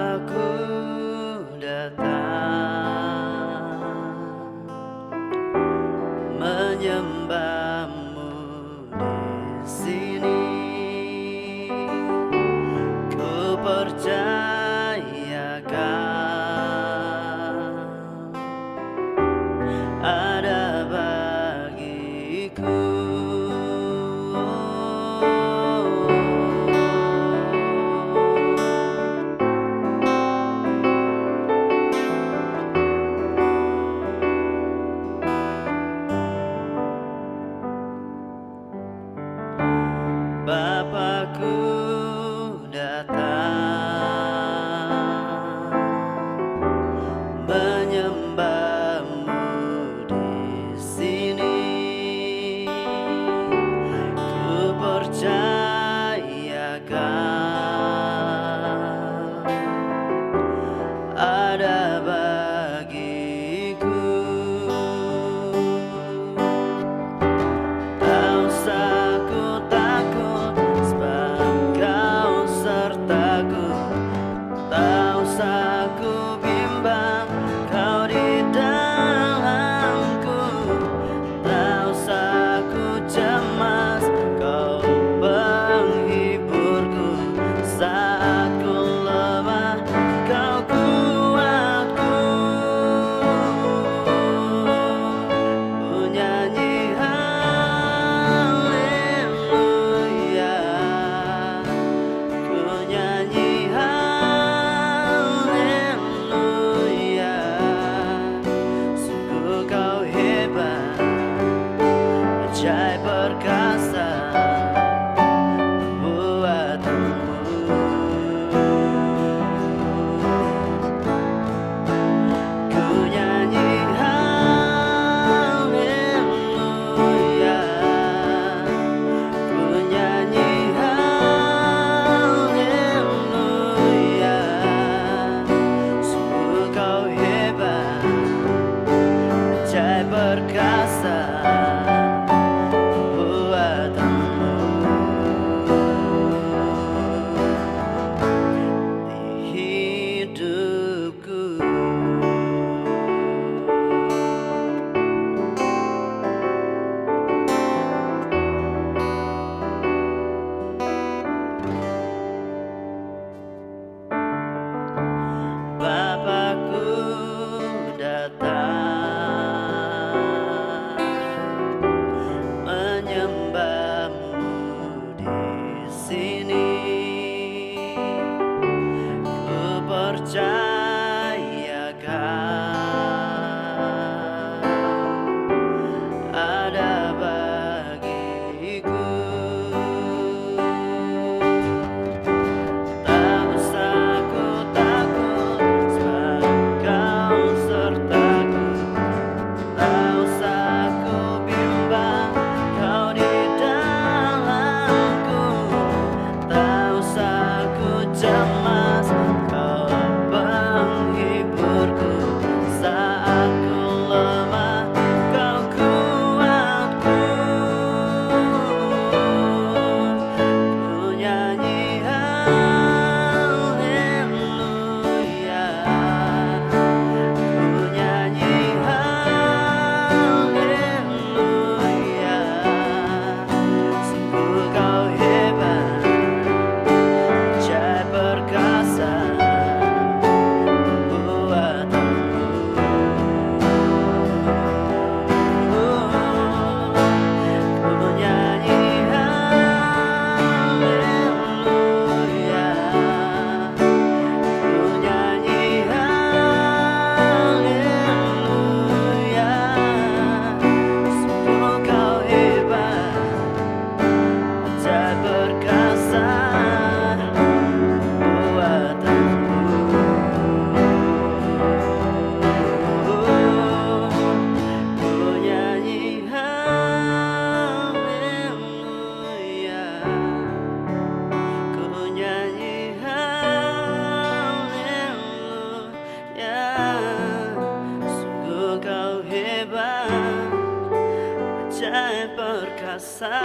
Bapakku datang menyembahmu di sini. Ku percayakan ada bagiku. Bapakku datang menyembahmu di sini. Ku percayakan ada bagiku. Tak usah ku takut, sebab Kau sertaku. Tak usah ku bimbang, Kau di dalamku. Tak usah ku cemas, Kau penghiburku. Saat ku lemah, Kau kuatku. Ku nyanyi haleluya, ku nyanyi haleluya. Sungguh Kau hebat, ajaib perkasa buatanmu. Ku nyanyi haleluya, ku nyanyi haleluya. Sungguh Kau hebat, ajaib perkasa buatanmu. Di hidupku. Bapakku datang menyembahmu di sini. Ku percayakan ada bagiku. Tak usah ku takut, sebab Kau sertaku. Tak usah ku bimbang, Kau di dalamku. Tak usah ku cemas, Kau penghiburku. Saat ku lemah, Kau kuatku. Ku nyanyi haleluya, ku nyanyi haleluya. Sungguh Kau hebat, ajaib perkasa buatanmu. Ku nyanyi haleluya, ku nyanyi haleluya. Sungguh Kau hebat, ajaib perkasa buatanmu. Ku nyanyi haleluya, ku nyanyi haleluya. Sungguh Kau hebat, ajaib perkasa